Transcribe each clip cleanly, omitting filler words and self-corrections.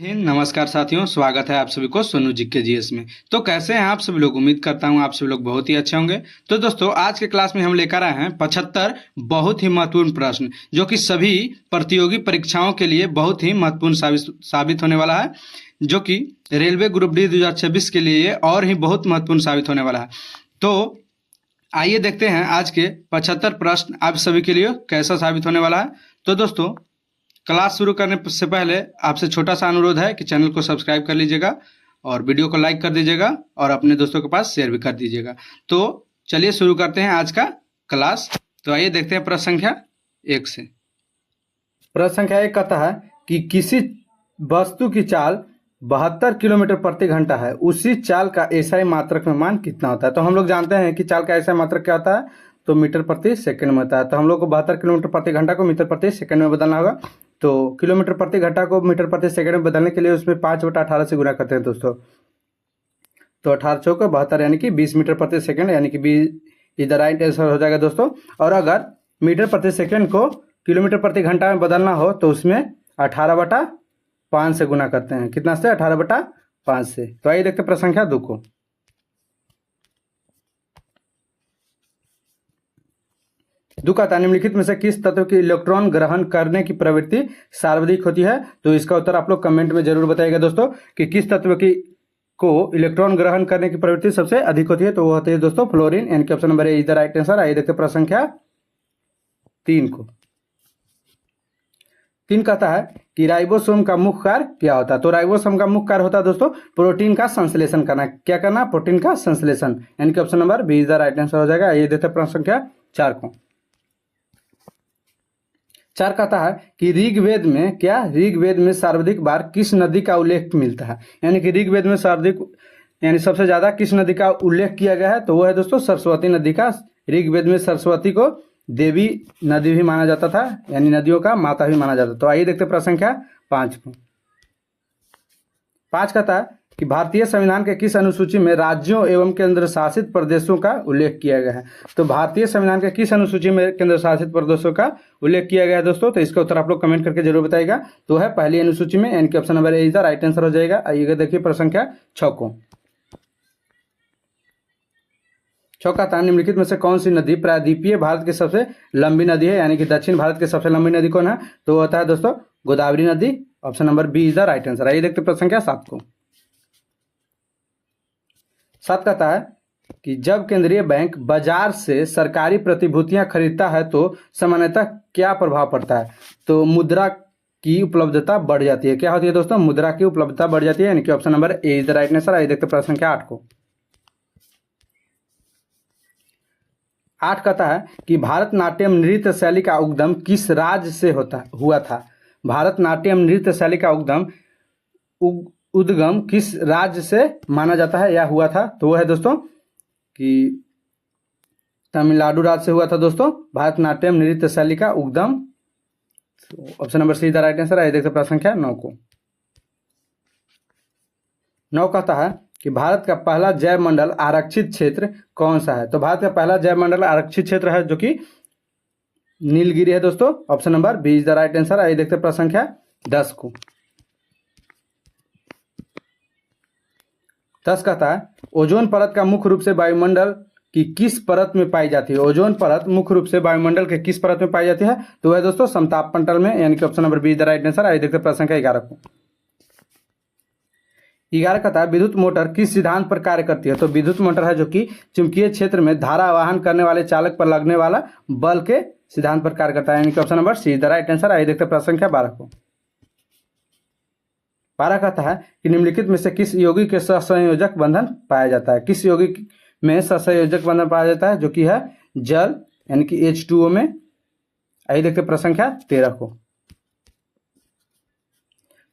हिंद नमस्कार साथियों, स्वागत है आप सभी को सोनू जी के जीएस में। तो कैसे हैं आप सभी लोग? उम्मीद करता हूं आप सभी लोग बहुत ही अच्छे होंगे। तो दोस्तों, आज के क्लास में हम लेकर आए हैं 75 बहुत ही महत्वपूर्ण प्रश्न, जो कि सभी प्रतियोगी परीक्षाओं के लिए बहुत ही महत्वपूर्ण साबित होने वाला है, जो कि रेलवे ग्रुप डी 2026 के लिए और ही बहुत महत्वपूर्ण साबित होने वाला है। तो आइए देखते हैं आज के 75 प्रश्न आप सभी के लिए कैसा साबित होने वाला है। तो दोस्तों, क्लास शुरू करने से पहले आपसे छोटा सा अनुरोध है कि चैनल को सब्सक्राइब कर लीजिएगा और वीडियो को लाइक कर दीजिएगा और अपने दोस्तों के पास शेयर भी कर दीजिएगा। तो चलिए शुरू करते हैं आज का क्लास। तो आइए देखते हैं प्रश्न संख्या 1 से। प्रश्न संख्या 1 कहता है कि किसी वस्तु की चाल 72 किलोमीटर प्रति घंटा है, उसी चाल का एसआई मात्रक में मान कितना होता है। तो हम लोग जानते हैं कि चाल का एसआई मात्रक क्या होता है, तो मीटर प्रति सेकंड में होता है। तो हम लोग को 72 किलोमीटर प्रति घंटा को मीटर प्रति सेकंड में बदलना होगा। तो किलोमीटर प्रति घंटा को मीटर प्रति सेकंड में बदलने के लिए उसमें 5/18 से गुना करते हैं दोस्तों। तो 18 चौक 72 यानी कि 20 मीटर प्रति सेकंड, यानी कि 20 इधर राइट आंसर हो जाएगा दोस्तों। और अगर मीटर प्रति सेकंड को किलोमीटर प्रति घंटा में बदलना हो तो उसमें 18/5 से गुना करते हैं। कितना से? 18/5 से। तो आइए देखते प्रश्न संख्या 2 को। दुखता निम्नलिखित में से किस तत्व की इलेक्ट्रॉन ग्रहण करने की प्रवृत्ति सर्वाधिक होती है। तो इसका उत्तर आप लोग कमेंट में जरूर बताइएगा दोस्तों कि किस तत्व की को इलेक्ट्रॉन ग्रहण करने की प्रवृत्ति सबसे अधिक होती है। तो वो होती है दोस्तों फ्लोरीन, यानी कि option number A is the right answer. आइए देखते प्रश्न संख्या 3 को। 3 कहता है कि राइबोसोम का मुख्य कार्य क्या होता है। तो राइबोसोम का मुख्य कार्य होता है दोस्तों प्रोटीन का संश्लेषण करना। क्या करना? प्रोटीन का संश्लेषण, यानी कि option number B is the right answer हो जाएगा। आइए देखते प्रश्न संख्या 4 को। 4 कहता है कि ऋग्वेद में सर्वाधिक बार किस नदी का उल्लेख मिलता है। यानी कि ऋग्वेद में सर्वाधिक यानी सबसे ज्यादा किस नदी का उल्लेख किया गया है, तो वो है दोस्तों सरस्वती नदी का। ऋग्वेद में सरस्वती को देवी नदी भी माना जाता था, यानी नदियों का माता भी माना जाता था। तो आइए देखते प्रश्न संख्या 5 को। 5 कहता है कि भारतीय संविधान के किस अनुसूची में राज्यों एवं केंद्र शासित प्रदेशों का उल्लेख किया गया है। तो भारतीय संविधान के किस अनुसूची में केंद्र शासित प्रदेशों का उल्लेख किया गया है दोस्तों। तो इसका उत्तर आप लोग कमेंट करके जरूर बताइएगा। तो है पहली अनुसूची में, यानी कि option number A is the right answer हो जाएगा। आइएगा देखिए प्रश्न संख्या 6 को। 6 का निम्नलिखित में से कौन सी नदी प्रायद्वीपीय भारत की सबसे लंबी नदी है, यानी कि दक्षिण भारत की सबसे लंबी नदी कौन है। तो होता है दोस्तों गोदावरी नदी। Option number B is the right answer. आइए देखते प्रश्न संख्या 7 को। 7 कहता है कि जब केंद्रीय बैंक बाजार से सरकारी प्रतिभूतियां खरीदता है तो सामान्यतः क्या प्रभाव पड़ता है। तो मुद्रा की उपलब्धता बढ़ जाती है। क्या होती है दोस्तों? मुद्रा की उपलब्धता बढ़ जाती है, यानी कि option number A is the right answer. आइए देखते प्रश्न संख्या 8 को। 8 कहता है कि भारतनाट्यम नृत्य शैली का उद्गम किस राज्य से हुआ था। भारतनाट्यम नृत्य शैली का उद्गम किस राज्य से माना जाता है या हुआ था। तो वो है दोस्तों कि तमिलनाडु राज्य से हुआ था दोस्तों भारतनाट्यम नृत्य शैली का उद्गम। Option number see the right answer. आइए देखते प्रश्न संख्या 9 को। 9 कहता है कि भारत का पहला जैव मंडल आरक्षित क्षेत्र कौन सा है। तो भारत का पहला जैव मंडल आरक्षित क्षेत्र है जो कि नीलगिरी है दोस्तों। Option number B is the right answer. आइए देखते प्रश्न संख्या 10 को। 10 कहता है ओजोन परत का मुख्य रूप से वायुमंडल की किस परत में पाई जाती है। ओजोन परत मुख्य रूप से वायुमंडल के किस परत में पाई जाती है। तो वह दोस्तों समताप मंडल में, यानी कि option number B is the right answer. आइए देखते प्रश्न संख्या 11 को। 11 कहता है विद्युत मोटर किस सिद्धांत पर कार्य करती है। तो विद्युत मोटर है जो कि चुंबकीय क्षेत्र में धारा आवाहन करने वाले चालक पर लगने वाला बल के सिद्धांत पर कार्य करता है, यानी कि option number C is the right answer. आइए देखते प्रश्न संख्या 12 को। 12 कहता है कि निम्नलिखित में से किस यौगिक के सहसंयोजक बंधन पाया जाता है। किस यौगिक में सहसंयोजक बंधन पाया जाता है, जो कि है जल, यानी कि H2O में। आइए देखते प्रश्न संख्या 13 को।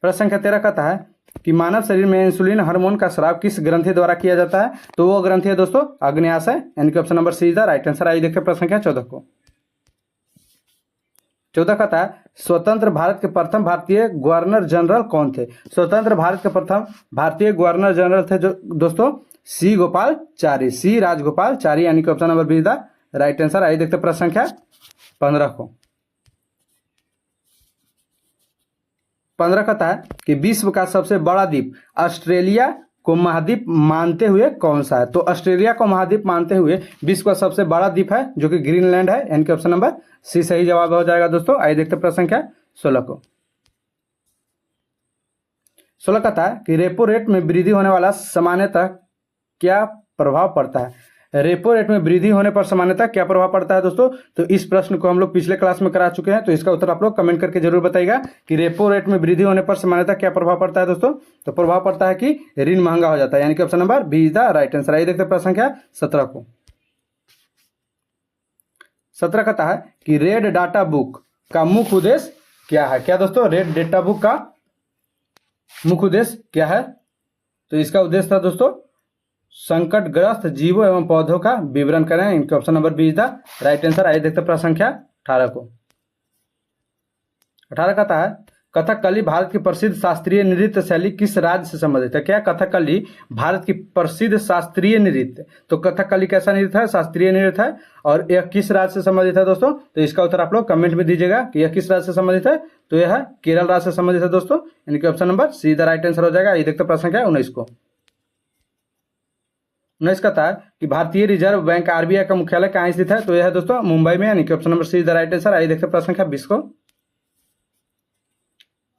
प्रश्न संख्या 13 कहता है कि मानव शरीर में इंसुलिन हार्मोन का स्राव किस ग्रंथि द्वारा किया जाता है। तो वो ग्रंथि है दोस्तों अग्न्याशय, यानी कि option number C is the right answer. आइए देखते प्रश्न संख्या 14 को। 14 कहता है स्वतंत्र भारत के प्रथम भारतीय गवर्नर जनरल कौन थे। स्वतंत्र भारत के प्रथम भारतीय गवर्नर जनरल थे जो दोस्तों सी गोपालचारी, सी राजगोपालचारी, यानी कि option number B is the right answer. आइए देखते प्रश्न संख्या 15 को। 15 कहता है कि विश्व का सबसे बड़ा द्वीप ऑस्ट्रेलिया को महाद्वीप मानते हुए कौन सा है? तो ऑस्ट्रेलिया को महाद्वीप मानते हुए विश्व का सबसे बड़ा द्वीप है जो कि ग्रीनलैंड है, यानी कि ऑप्शन नंबर सी सही जवाब हो जाएगा दोस्तों। आइए देखते हैं प्रश्न संख्या 16 को। 16 कहता है कि रेपो रेट में वृद्धि होने वाला सामान्यतः क्या प्रभाव पड़ता है? रेपो रेट में वृद्धि होने पर सामान्यतः क्या प्रभाव पड़ता है दोस्तों? तो इस प्रश्न को हम लोग पिछले क्लास में करा चुके हैं, तो इसका उत्तर आप लोग कमेंट करके जरूर बताइएगा कि रेपो रेट में वृद्धि होने पर सामान्यतः क्या प्रभाव पड़ता है दोस्तों? तो प्रभाव पड़ता है कि ऋण महंगा हो जाता है, यानी कि option number B is the right answer. आइए देखते हैं प्रश्न संख्या 17 को। 17 कहता है कि रेड डाटा बुक का मुख्य उद्देश्य क्या है? क्या दोस्तों? रेड डाटा बुक का मुख्य उद्देश्य क्या है? तो इसका उद्देश्य था दोस्तों संकटग्रस्त जीवों एवं पौधों का विवरण करें, इनके option number B is the right answer. आइए देखते हैं प्रश्न संख्या 18 को। 18 कहता है कथकली भारत की प्रसिद्ध शास्त्रीय नृत्य शैली किस राज्य से संबंधित है? क्या कथकली भारत की प्रसिद्ध शास्त्रीय नृत्य? तो कथकली कैसा नृत्य है? शास्त्रीय नृत्य है। और यह किस राज्य से संबंधित है दोस्तों? तो इसका उत्तर आप लोग कमेंट में दीजिएगा कि यह किस राज्य से संबंधित है। तो यह केरल राज्य से संबंधित है दोस्तों, यानी कि option number see the right answer हो जाएगा। ये देखते प्रश्न संख्या 19 को। 19 कहता है कि भारतीय रिजर्व बैंक आरबीआई का मुख्यालय कहाँ स्थित है? तो यह है दोस्तों मुंबई में, यानी कि option number see the right answer. आइए देखते प्रश्न संख्या 20 को।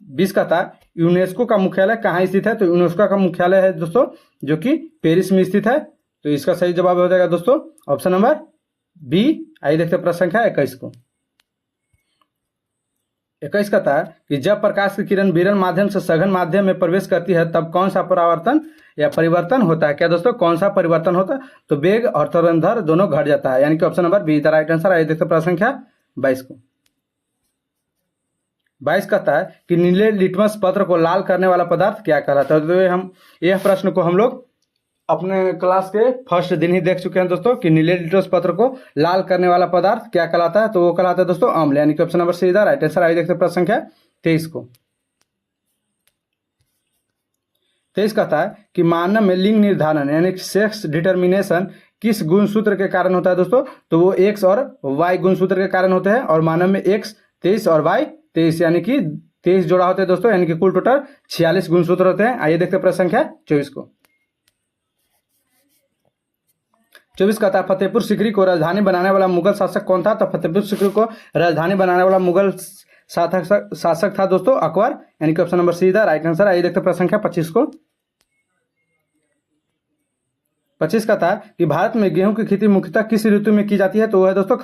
20 कहता है यूनेस्को का मुख्यालय कहाँ स्थित है? तो यूनेस्को का मुख्यालय है दोस्तों जो कि पेरिस में स्थित है। तो इसका सही जवाब हो जाएगा दोस्तों ऑप्शन नंबर बी। आइए देखते प्रश्न संख्या 21 को। 21 कहता है कि जब प्रकाश की किरण विरल माध्यम से सघन माध्यम में प्रवेश करती है तब कौन सा परावर्तन या परिवर्तन होता है? क्या दोस्तों? कौन सा परिवर्तन होता है? तो वेग और तरंग दोनों घट जाता है, यानी कि option number be the right answer. आइए देखते प्रश्न संख्या 22 को। 22 कहता है कि नीले लिटमस पत्र को लाल करने वाला पदार्थ क्या कहलाता है? तो यह प्रश्न को हम लोग अपने क्लास के फर्स्ट दिन ही देख चुके हैं दोस्तों कि नीले लिटमस पत्र को लाल करने वाला पदार्थ क्या कहलाता है? तो वो कहलाता है दोस्तों अम्ल, यानी कि option number see the right answer. आइए देखते प्रश्न संख्या 23 को। 23 कहता है कि मानव में लिंग निर्धारण यानी सेक्स डिटर्मिनेशन किस गुणसूत्र के कारण होता है दोस्तों? तो वो एक्स और वाई गुणसूत्र के कारण होते हैं, और मानव में एक्स 23 और वाई 23 यानी कि 23 जोड़ा होते हैं दोस्तों, यानी कि कुल टोटल 46 गुणसूत्र होते हैं। आइए देखते प्रश्न संख्या 24 को। 24 कहता है फतेहपुर सीकरी को राजधानी बनाने वाला मुगल शासक कौन था? तो फतेहपुर सीकरी को राजधानी बनाने वाला मुगल शासक था दोस्तों अकबर, यानी कि option number see the right answer. आइए देखते प्रश्न संख्या 25 को। 25 कहता है कि भारत में गेहूं की खेती मुख्यतः किस ऋतु में की जाती है? तो वो है दोस्तों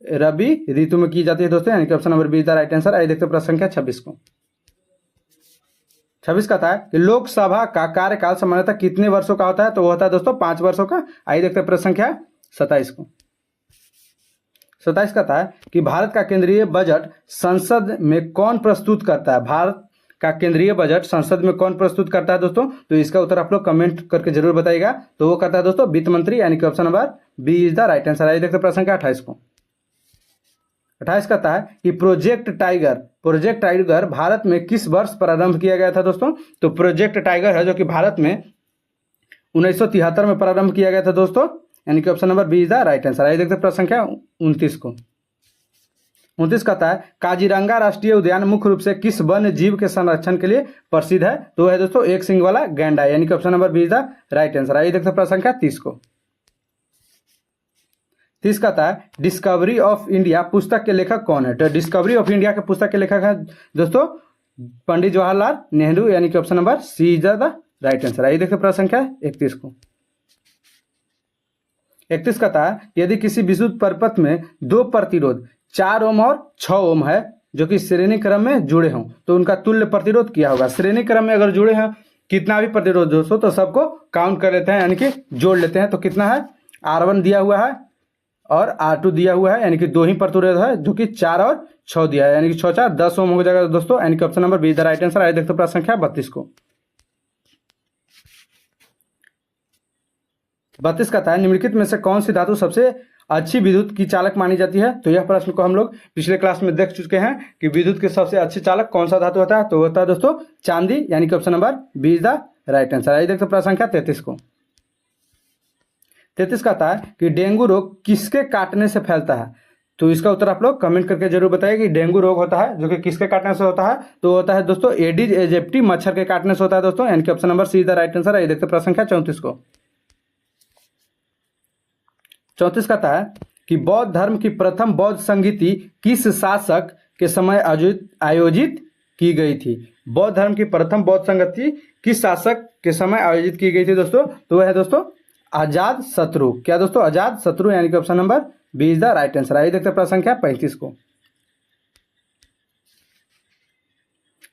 रबी ऋतु में की जाती है दोस्तों, यानी कि option number be the right answer. आइए देखते प्रश्न संख्या 26 को। 26 कहता है कि लोकसभा का कार्यकाल सामान्यतः कितने वर्षों का होता है? तो वो होता है दोस्तों 5 वर्षों का। आइए देखते प्रश्न संख्या 27 को। 27 कहता है कि भारत का केंद्रीय बजट संसद में कौन प्रस्तुत करता है? भारत का केंद्रीय बजट संसद में कौन प्रस्तुत करता है दोस्तों? तो इसका उत्तर आप लोग कमेंट करके जरूर बताइएगा। तो वो करता है दोस्तों वित्त मंत्री, यानी कि option number B is the right answer. आइए देखते प्रश्न संख्या 28 को। 28 कहता है कि प्रोजेक्ट टाइगर भारत में किस वर्ष प्रारंभ किया गया था दोस्तों? तो प्रोजेक्ट टाइगर है जो कि भारत में 1973 में प्रारंभ किया गया था दोस्तों, यानी कि option number B is the right answer. आइए देखते प्रश्न संख्या 29 को। 29 कहता है काजीरंगा राष्ट्रीय उद्यान मुख्य रूप से किस वन्य जीव के संरक्षण के लिए प्रसिद्ध है? तो है दोस्तों एक सिंग वाला गैंडा, यानी कि option number B is the right answer. आइए देखते प्रश्न संख्या 30 को। 30 कहता है डिस्कवरी ऑफ इंडिया पुस्तक के लेखक कौन है? तो डिस्कवरी ऑफ इंडिया के पुस्तक के लेखक है दोस्तों पंडित जवाहरलाल नेहरू, यानी कि option number C is the right answer. आइए देखते प्रश्न संख्या 31 को। 31 कहता है यदि किसी विद्युत परिपथ में 2 प्रतिरोध 4 ओम और 6 ओम है जो कि श्रेणी क्रम में जुड़े हों तो उनका तुल्य प्रतिरोध क्या होगा? श्रेणी क्रम में अगर जुड़े हैं कितना भी प्रतिरोध दोस्तों तो सबको काउंट कर लेते हैं, यानी कि जोड़ लेते हैं। तो कितना है? R1 दिया हुआ है और R2 दिया हुआ है, यानी कि 2 ही प्रतिरोध है जो कि 4 और 6 दिया है, यानी कि 6 4 10 ओम हो जाएगा दोस्तों, यानी कि option number be the right answer. आइए देखते प्रश्न संख्या 32 को। 32 कहता है निम्नलिखित में से कौन सी धातु सबसे अच्छी विद्युत की चालक मानी जाती है? तो यह प्रश्न को हम लोग पिछले क्लास में देख चुके हैं कि विद्युत के सबसे अच्छे चालक कौन सा धातु होता है? तो होता है दोस्तों चांदी, यानी कि option number B is the right answer. आइए देखते प्रश्न संख्या 33 को। 33 कहता है कि डेंगू रोग किसके काटने से फैलता है? तो इसका उत्तर आप लोग कमेंट करके जरूर बताइए कि डेंगू रोग होता है जो कि किसके काटने से होता है, तो होता है दोस्तों एडिज एजिप्टी मच्छर के काटने से होता है दोस्तों, यानी कि option number C is the right answer. ये देखते प्रश्न संख्या 34 को। 34 कहता है कि बौद्ध धर्म की प्रथम बौद्ध संगीति किस शासक के समय आयोजित की गई थी? बौद्ध धर्म की प्रथम बौद्ध संगीति किस शासक के समय आयोजित की गई थी दोस्तों? तो वह है दोस्तों अजात शत्रु। क्या दोस्तों? अजात शत्रु, यानी कि option number B is the right answer. आइए देखते हैं प्रश्न संख्या 35 को।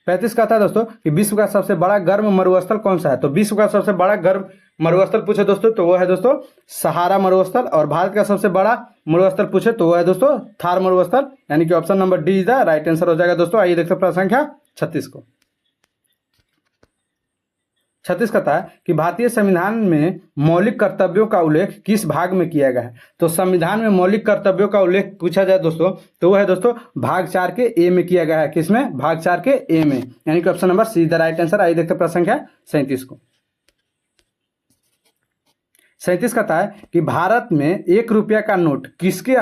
35 का था दोस्तों कि विश्व का सबसे बड़ा गर्म मरुस्थल कौन सा है? तो विश्व का सबसे बड़ा गर्म मरुस्थल पूछे दोस्तों तो वो है दोस्तों सहारा मरुस्थल, और भारत का सबसे बड़ा मरुस्थल पूछे तो वो है दोस्तों थार मरुस्थल, यानी कि option number D is the right answer हो जाएगा दोस्तों। आइए देखते हैं प्रश्न संख्या 36 को। 36 कहता है कि भारतीय संविधान में मौलिक कर्तव्यों का उल्लेख किस भाग में किया गया है? तो संविधान में मौलिक कर्तव्यों का उल्लेख पूछा जाए दोस्तों तो वह है दोस्तों भाग 4 के ए में किया गया है। किसमें? भाग 4 के ए में, यानी कि option number see the right answer. आइए देखते प्रश्न संख्या 37 को। 37 कहता है कि भारत में 1 रुपया का नोट किसके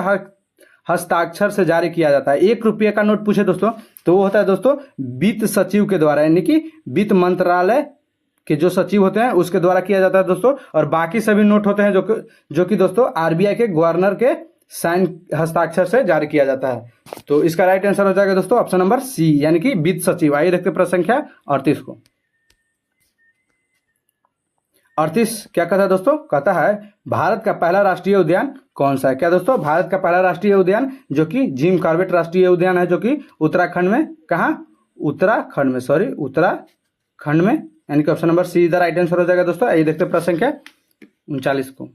हस्ताक्षर से जारी किया जाता है? 1 रुपये का नोट पूछे दोस्तों तो वो होता है दोस्तों वित्त सचिव के द्वारा, यानी कि वित्त मंत्रालय के जो सचिव होते हैं उसके द्वारा किया जाता है दोस्तों। और बाकी सभी नोट होते हैं जो कि दोस्तों आरबीआई के गवर्नर के साइन हस्ताक्षर से जारी किया जाता है। तो इसका राइट आंसर हो जाएगा दोस्तों ऑप्शन नंबर सी, यानी कि वित्त सचिव। आइए देखते प्रश्न संख्या 38 को। 38 क्या कहता है दोस्तों? कहता है भारत का पहला राष्ट्रीय उद्यान कौन सा है? क्या दोस्तों? भारत का पहला राष्ट्रीय उद्यान जो कि जिम कॉर्बेट राष्ट्रीय उद्यान है, जो कि उत्तराखंड में, कहाँ? उत्तराखंड में, यानी कि option number C is the right answer हो जाएगा दोस्तों। आइए देखते हैं प्रश्न संख्या 39 को।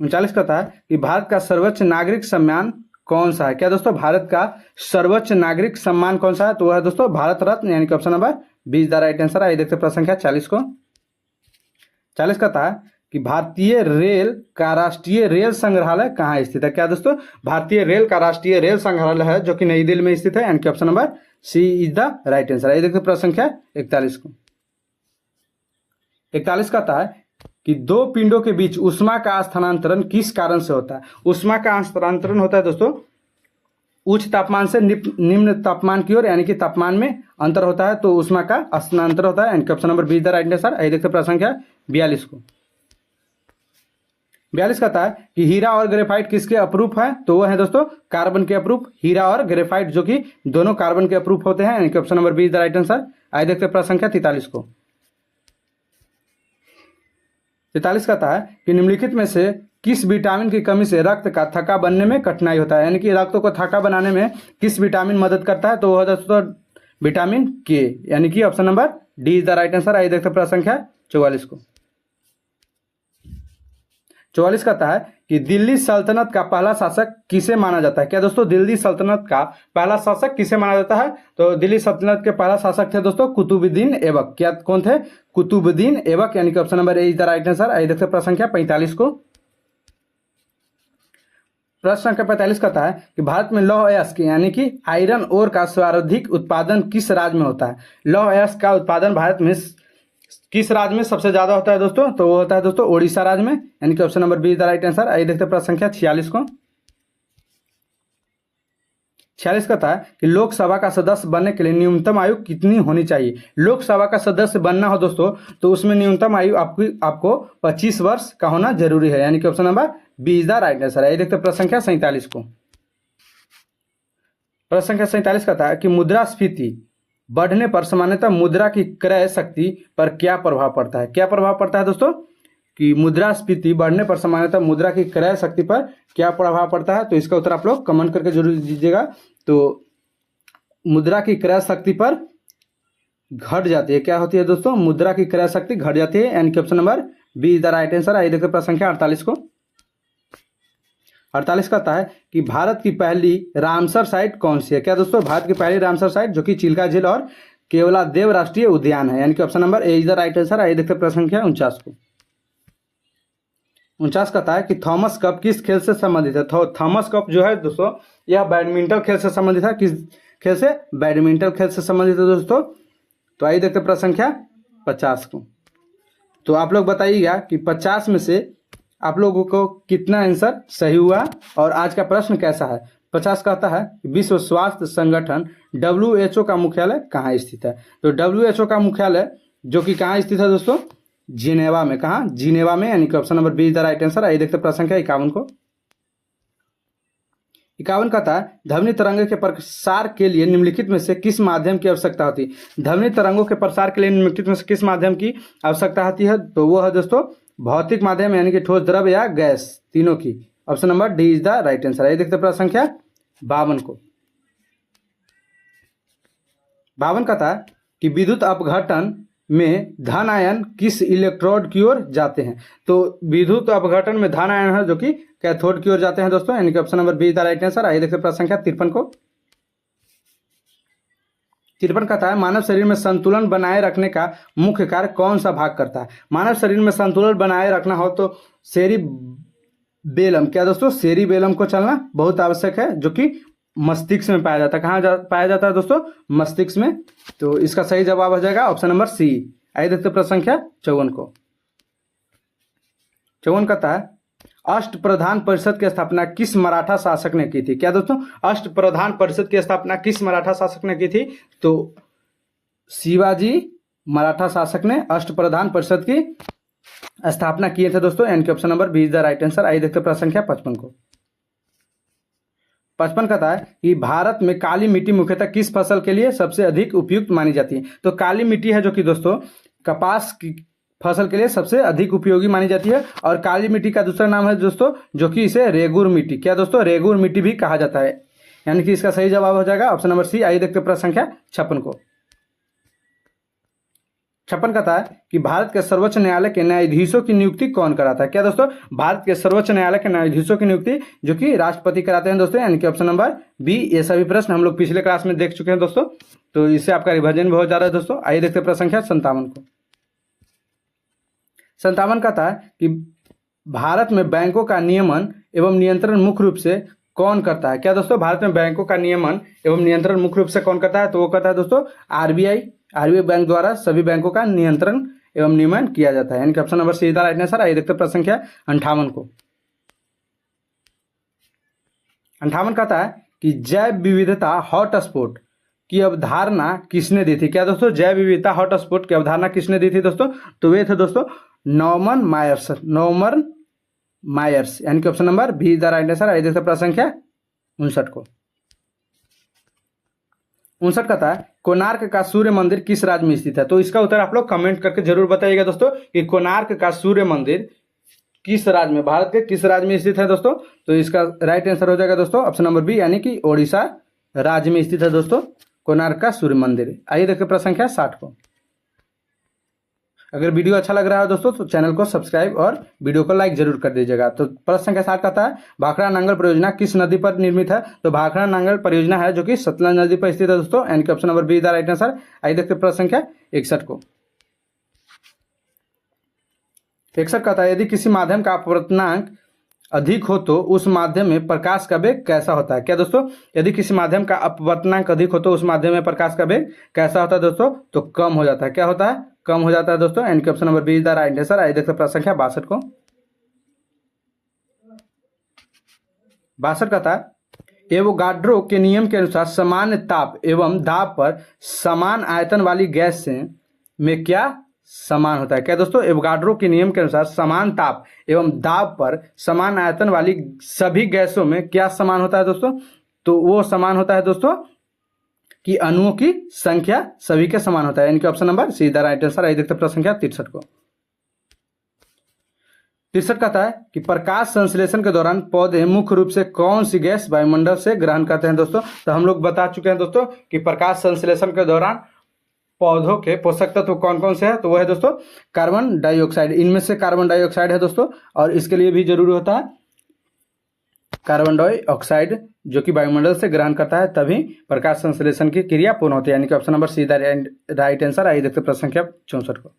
39 कहता है कि भारत का सर्वोच्च नागरिक सम्मान कौन सा है? क्या दोस्तों? भारत का सर्वोच्च नागरिक सम्मान कौन सा है? तो वह है दोस्तों भारत रत्न, यानी कि option number B is the right answer. आइए देखते हैं प्रश्न संख्या 40 को। 40 कहता है कि भारतीय रेल का राष्ट्रीय रेल संग्रहालय कहाँ स्थित है? क्या दोस्तों? भारतीय रेल का राष्ट्रीय रेल संग्रहालय है जो कि नई दिल्ली में स्थित है, यानी कि option number C is the right answer. आइए देखते हैं प्रश्न संख्या 41 को। 41 कहता है कि 2 पिंडों के बीच ऊष्मा का स्थानांतरण किस कारण से होता है? ऊष्मा का स्थानांतरण होता है दोस्तों उच्च तापमान से निम्न तापमान की ओर, यानी कि तापमान में अंतर होता है तो ऊष्मा का स्थानांतरण होता है, यानी कि option number B is the right answer. आइए देखते हैं प्रश्न संख्या 42 को। 42 कहता है कि हीरा और ग्रेफाइट किसके अपरूप है? तो वो है दोस्तों कार्बन के अपरूप, हीरा और ग्रेफाइट जो कि दोनों कार्बन के अपरूप होते हैं, यानी कि option number B is the right answer. आइए देखते हैं प्रश्न संख्या 43 को। 43 कहता है कि निम्नलिखित में से किस विटामिन की कमी से रक्त का थक्का बनने में कठिनाई होता है? यानी कि रक्त को थक्का बनाने में किस विटामिन मदद करता है? तो वह दोस्तों विटामिन के, यानी कि option number D is the right answer. आइए देखते हैं प्रश्न संख्या 44 को। 44 कहता है कि दिल्ली सल्तनत का पहला शासक किसे माना जाता है? क्या दोस्तों? दिल्ली सल्तनत का पहला शासक किसे माना जाता है? तो दिल्ली सल्तनत के पहला शासक थे दोस्तों कुतुबुद्दीन ऐबक। क्या कौन थे? कुतुबुद्दीन ऐबक, यानी कि option number A is the right answer. आइए देखते हैं प्रश्न संख्या 45 को। प्रश्न संख्या 45 कहता है कि भारत में लौह अयस्क यानी कि आयरन ओर का सर्वाधिक उत्पादन किस राज्य में होता है? लौह अयस्क का उत्पादन भारत में किस राज्य में सबसे ज्यादा होता है दोस्तों? तो वो होता है दोस्तों ओडिशा राज्य में, यानी कि option number B is the right answer. आइए देखते हैं प्रश्न संख्या 46 को। 46 कहता है कि लोकसभा का सदस्य बनने के लिए न्यूनतम आयु कितनी होनी चाहिए? लोकसभा का सदस्य बनना हो दोस्तों तो उसमें न्यूनतम आयु आपको 25 वर्ष का होना जरूरी है, यानी कि option number B is the right answer. आइए देखते हैं प्रश्न संख्या 47 को। प्रश्न संख्या 47 कहता है कि मुद्रास्फीति बढ़ने पर सामान्यतः मुद्रा की क्रय शक्ति पर क्या प्रभाव पड़ता है? क्या प्रभाव पड़ता है दोस्तों? कि मुद्रास्फीति बढ़ने पर सामान्यतः मुद्रा की क्रय शक्ति पर क्या प्रभाव पड़ता है? तो इसका उत्तर आप लोग कमेंट करके जरूर दीजिएगा। तो मुद्रा की क्रय शक्ति पर घट जाती है। क्या होती है दोस्तों? मुद्रा की क्रय शक्ति घट जाती है, यानी कि option number B is the right answer. आइए देखते हैं प्रश्न संख्या 48 को। 48 कहता है कि भारत की पहली रामसर साइट कौन सी है? क्या दोस्तों? भारत की पहली रामसर साइट जो कि चिल्का झील और केवलादेव राष्ट्रीय उद्यान है, यानी कि option number A is the right answer. आइए देखते हैं प्रश्न संख्या 49 को। 49 कहता है कि थॉमस कप किस खेल से संबंधित है? थॉमस कप जो है दोस्तों यह बैडमिंटन खेल से संबंधित है। किस खेल से? बैडमिंटन खेल से संबंधित है दोस्तों। तो आइए देखते हैं प्रश्न संख्या 50 को। तो आप लोग बताइएगा कि 50 में से आप लोगों को कितना आंसर सही हुआ और आज का प्रश्न कैसा है। 50 कहता है विश्व स्वास्थ्य संगठन WHO का मुख्यालय कहाँ स्थित है। तो WHO का मुख्यालय जो कि कहाँ स्थित है दोस्तों, जिनेवा में। कहाँ, जिनेवा में, यानी कि option number B is the right answer. आइए देखते प्रश्न संख्या 51 को। 51 कहता है ध्वनि तरंग के प्रसार के लिए निम्नलिखित में से किस माध्यम की आवश्यकता होती है। ध्वनि तरंगों के प्रसार के लिए निम्नलिखित में से किस माध्यम की आवश्यकता होती है। तो वो है दोस्तों भौतिक माध्यम, यानी कि ठोस, द्रव या गैस, तीनों की। Option number D is the right answer. आइए देखते प्रश्न संख्या 52 को। 52 कहता है कि विद्युत अपघटन में धन आयन किस इलेक्ट्रोड की ओर जाते हैं। तो विद्युत अपघटन में धन आयन है जो कि कैथोड की ओर जाते हैं दोस्तों, यानी कि option number B is the right answer. आइए देखते प्रश्न संख्या 53 को। 53 कहता है मानव शरीर में संतुलन बनाए रखने का मुख्य कार्य कौन सा भाग करता है। मानव शरीर में संतुलन बनाए रखना हो तो सेरिबेलम, क्या दोस्तों, सेरिबेलम को चलना बहुत आवश्यक है, जो कि मस्तिष्क में पाया जाता है। कहाँ पाया जाता है दोस्तों, मस्तिष्क में। तो इसका सही जवाब हो जाएगा ऑप्शन नंबर सी। आइए देखते प्रश्न संख्या 54 को। 54 कहता है अष्ट प्रधान परिषद की स्थापना किस मराठा शासक ने की थी। क्या दोस्तों, अष्ट प्रधान परिषद की स्थापना किस मराठा शासक ने की थी। तो शिवाजी मराठा शासक ने अष्ट प्रधान परिषद की स्थापना किए थे दोस्तों, यानी कि option number B is the right answer. आइए देखते प्रश्न संख्या 55 को। 55 कहता है कि भारत में काली मिट्टी मुख्यतः किस फसल के लिए सबसे अधिक उपयुक्त मानी जाती है। तो काली मिट्टी है जो कि दोस्तों कपास की फसल के लिए सबसे अधिक उपयोगी मानी जाती है। और काली मिट्टी का दूसरा नाम है दोस्तों जो कि इसे रेगुर मिट्टी, क्या दोस्तों, रेगुर मिट्टी भी कहा जाता है, यानी कि इसका सही जवाब हो जाएगा ऑप्शन नंबर सी। आइए देखते प्रश्न संख्या 56 को। 56 कहता है कि भारत के सर्वोच्च न्यायालय के न्यायाधीशों की नियुक्ति कौन कराता है। क्या दोस्तों, भारत के सर्वोच्च न्यायालय के न्यायाधीशों की नियुक्ति जो कि राष्ट्रपति कराते हैं दोस्तों, यानी कि ऑप्शन नंबर बी। ये सभी प्रश्न हम लोग पिछले क्लास में देख चुके हैं दोस्तों, तो इससे आपका रिविजन भी हो जा रहा है दोस्तों। आइए देखते प्रश्न संख्या 57 को। 57 कहता है कि भारत में बैंकों का नियमन एवं नियंत्रण मुख्य रूप से कौन करता है। क्या दोस्तों, भारत में बैंकों का नियमन एवं नियंत्रण मुख्य रूप से कौन करता है। तो वो करता है दोस्तों आरबीआई। आरबीआई बैंक द्वारा सभी बैंकों का नियंत्रण एवं नियमन किया जाता है, यानी कि option number C is the right answer. आइए देखते प्रश्न संख्या 58 को। 58 कहता है कि जैव विविधता हॉटस्पॉट की अवधारणा किसने दी थी। क्या दोस्तों, जैव विविधता हॉटस्पॉट की अवधारणा किसने दी थी दोस्तों। तो वे थे दोस्तों नॉर्मन मायर्स, नॉर्मन मायर्स, यानी कि option number B is the right answer. आइए देखते प्रश्न संख्या 59 को। 59 कहता है कोणार्क का सूर्य मंदिर किस राज्य में स्थित है। तो इसका उत्तर आप लोग कमेंट करके जरूर बताइएगा दोस्तों कि कोणार्क का सूर्य मंदिर किस राज्य में, भारत के किस राज्य में स्थित है दोस्तों। तो इसका राइट आंसर हो जाएगा दोस्तों ऑप्शन नंबर बी, यानी कि ओडिशा राज्य में स्थित है दोस्तों कोणार्क का सूर्य मंदिर। आइए देखते प्रश्न संख्या 60 को। अगर वीडियो अच्छा लग रहा है दोस्तों तो चैनल को सब्सक्राइब और वीडियो को लाइक जरूर कर दीजिएगा। तो प्रश्न संख्या 60 कहता है भाखड़ा नांगल परियोजना किस नदी पर निर्मित है। तो भाखड़ा नांगल परियोजना है जो कि सतलज नदी पर स्थित है दोस्तों, यानी कि option number be the right answer. आइए देखते प्रश्न संख्या 61 को। 61 कहता है यदि किसी माध्यम का अपवर्तनांक अधिक हो तो उस माध्यम में प्रकाश का वेग कैसा होता है। क्या दोस्तों, यदि किसी माध्यम का अपवर्तनांक अधिक हो तो उस माध्यम में प्रकाश का वेग कैसा होता है दोस्तों। तो कम हो जाता है। क्या होता है, कम हो जाता है दोस्तों, यानी कि option number B is the right answer. आइए देखते प्रश्न संख्या 62 को। 62 कहता है एवोगाड्रो के नियम के अनुसार सामान्य ताप एवं दाब पर समान आयतन वाली गैस से में क्या समान होता है। क्या दोस्तों, एवोगाड्रो के नियम के अनुसार समान ताप एवं दाब पर समान आयतन वाली सभी गैसों में क्या समान होता है दोस्तों। तो वो समान होता है दोस्तों कि अणुओं की संख्या सभी के समान होता है, यानी कि option number see the right answer. आइए देखते प्रश्न संख्या 63 को। 63 कहता है कि प्रकाश संश्लेषण के दौरान पौधे मुख्य रूप से कौन सी गैस वायुमंडल से ग्रहण करते हैं दोस्तों। तो हम लोग बता चुके हैं दोस्तों कि प्रकाश संश्लेषण के दौरान पौधों के पोषक तत्व कौन कौन से हैं। तो वो है दोस्तों कार्बन डाइऑक्साइड, इनमें से कार्बन डाइऑक्साइड है दोस्तों, और इसके लिए भी जरूरी होता है कार्बन डाइऑक्साइड जो कि वायुमंडल से ग्रहण करता है, तभी प्रकाश संश्लेषण की क्रिया पूर्ण होती है, यानी कि option number see the right answer. आइए देखते प्रश्न संख्या 64 को।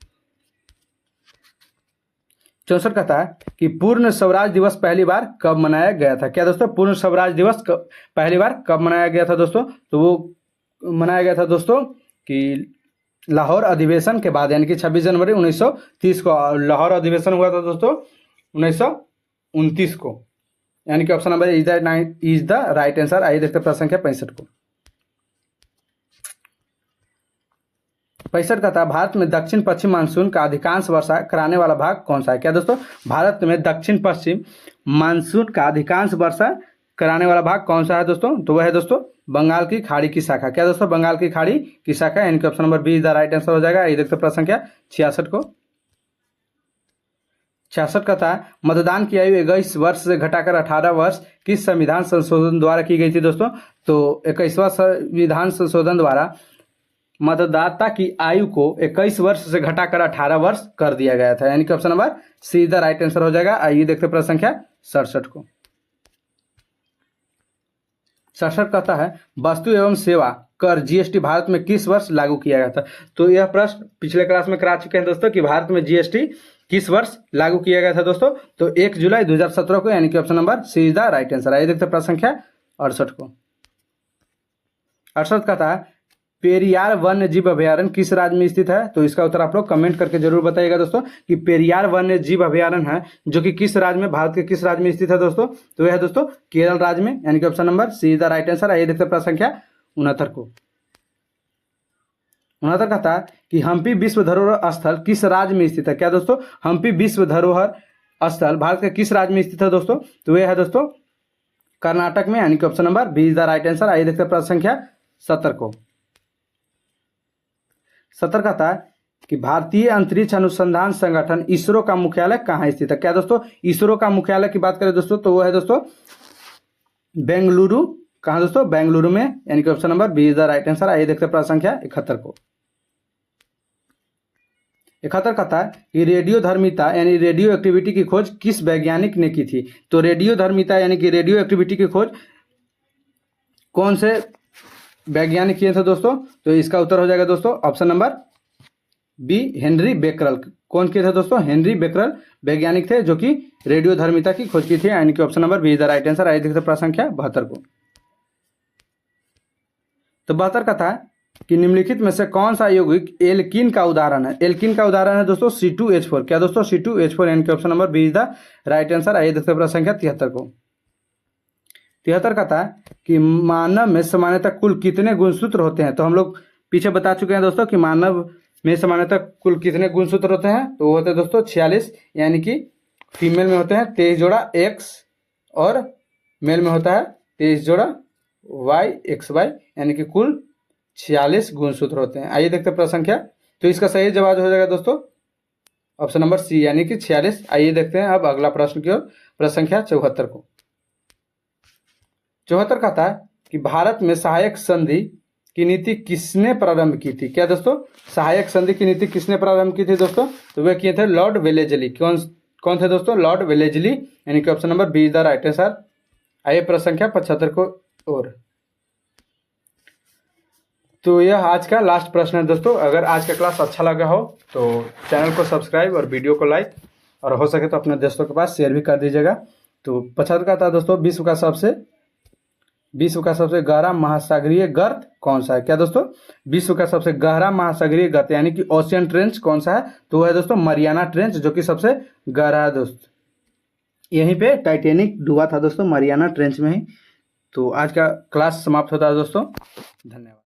64 कहता है कि पूर्ण स्वराज दिवस पहली बार कब मनाया गया था। क्या दोस्तों, पूर्ण स्वराज दिवस पहली बार कब मनाया गया था दोस्तों। तो वो मनाया गया था दोस्तों कि लाहौर अधिवेशन के बाद, यानी कि 26 जनवरी 1930 को लाहौर अधिवेशन हुआ था दोस्तों 29 को, यानी कि option number is the right answer. आइए देखते हैं प्रश्न संख्या 65 को। 65 का था, भारत में दक्षिण पश्चिम मानसून का अधिकांश वर्षा कराने वाला भाग कौन सा है? क्या दोस्तों, भारत में दक्षिण पश्चिम मानसून का अधिकांश वर्षा कराने वाला भाग कौन सा है दोस्तों? तो वह है दोस्तों बंगाल की खाड़ी की शाखा। क्या दोस्तों, बंगाल की खाड़ी की शाखा, यानी कि option number B is the right answer हो जाएगा। ये देखते प्रश्न संख्या 66 को। 66 का था, मतदान की आयु 21 वर्ष से घटाकर 18 वर्ष किस संविधान संशोधन द्वारा की गई थी दोस्तों? तो 21वां संविधान संशोधन द्वारा मतदाता की आयु को 21 वर्ष से घटाकर 18 वर्ष कर दिया गया था, यानी कि option number see the right answer हो जाएगा। आइए देखते प्रश्न संख्या 67 को। 67 कहता है, वस्तु एवं सेवा कर जीएसटी भारत में किस वर्ष लागू किया गया था? तो यह प्रश्न पिछले क्लास में करा चुके हैं दोस्तों कि भारत में जीएसटी किस वर्ष लागू किया गया था दोस्तों? तो 1 जुलाई 2017 को, यानी कि option number C is the right answer. आइए देखते प्रश्न संख्या 68 को। 68 कहता है, पेरियार वन्य जीव अभयारण्य किस राज्य में स्थित है? तो इसका उत्तर आप लोग कमेंट करके जरूर बताइएगा दोस्तों कि पेरियार वन्य जीव अभयारण्य है जो कि किस राज्य में, भारत के किस राज्य में स्थित है दोस्तों? तो यह है दोस्तों केरल राज्य में, यानी कि option number C is the right answer. आइए देखते प्रश्न संख्या 69 को। 69 का था कि हम्पी विश्व धरोहर स्थल किस राज्य में स्थित है? क्या दोस्तों, हम्पी विश्व धरोहर स्थल भारत के किस राज्य में स्थित है दोस्तों? तो यह है दोस्तों कर्नाटक में, यानी कि option number B is the right answer. आइए देखते प्रश्न संख्या 70 को। 70 का था कि भारतीय अंतरिक्ष अनुसंधान संगठन इसरो का मुख्यालय कहाँ स्थित है? क्या दोस्तों, इसरो का मुख्यालय की बात करें दोस्तों तो वो है दोस्तों बेंगलुरु। कहाँ दोस्तों, बेंगलुरु में, यानी कि option number B is the right answer. आइए देखते हैं प्रश्न संख्या 71 को। 71 का था कि रेडियो धर्मिता यानी रेडियो एक्टिविटी की खोज किस वैज्ञानिक ने की थी? तो रेडियो धर्मिता यानी कि रेडियो एक्टिविटी की खोज कौन से वैज्ञानिक किए थे दोस्तों? तो इसका उत्तर हो जाएगा दोस्तों option number B Henri Becquerel. कौन किए थे दोस्तों? हेनरी बेकरल वैज्ञानिक थे जो कि रेडियो धर्मिता की खोज की थी, यानी कि option number B is the right answer. आइए देखते हैं प्रश्न संख्या 72 को। तो 72 का था कि निम्नलिखित में से कौन सा यौगिक एल्कीन का उदाहरण है? एल्कीन का उदाहरण है दोस्तों C2H4। क्या दोस्तों, C2H4, यानी कि option number B is the right answer. आइए देखते हैं प्रश्न संख्या 73 को। 73 का था कि मानव में सामान्यतः कुल कितने गुणसूत्र होते हैं? तो हम लोग पीछे बता चुके हैं दोस्तों कि मानव में सामान्यतः कुल कितने गुणसूत्र होते हैं? तो वो होते हैं दोस्तों 46, यानी कि फीमेल में होते हैं 23 जोड़ा X और मेल में होता है 23 जोड़ा YXY, यानी कि कुल 46 गुणसूत्र होते हैं। आइए देखते हैं प्रश्न संख्या। तो इसका सही जवाब हो जाएगा दोस्तों ऑप्शन नंबर सी, यानी कि 46। आइए देखते हैं अब अगला प्रश्न की ओर, प्रश्न संख्या 74 को। 74 का था कि भारत में सहायक संधि की नीति किसने प्रारंभ की थी? क्या दोस्तों, सहायक संधि की नीति किसने प्रारंभ की थी दोस्तों? तो वे किए थे लॉर्ड वेलेजली। कौन थे दोस्तों? लॉर्ड वेलेजली, यानी कि option number B is the right answer. आइए प्रश्न संख्या 75 को और। तो यह आज का लास्ट प्रश्न है दोस्तों। अगर आज का क्लास अच्छा लगा हो तो चैनल को सब्सक्राइब और वीडियो को लाइक, और हो सके तो अपने दोस्तों के पास शेयर भी कर दीजिएगा। तो 75 का था दोस्तों विश्व का सबसे गहरा महासागरीय गर्त कौन सा है? क्या दोस्तों, विश्व का सबसे गहरा महासागरीय गर्त यानी कि ओशियन ट्रेंच कौन सा है? तो वह है दोस्तों मरियाना ट्रेंच, जो कि सबसे गहरा है दोस्त। यहीं पे टाइटैनिक डूबा था दोस्तों, मरियाना ट्रेंच में ही। तो आज का क्लास समाप्त होता है दोस्तों। धन्यवाद।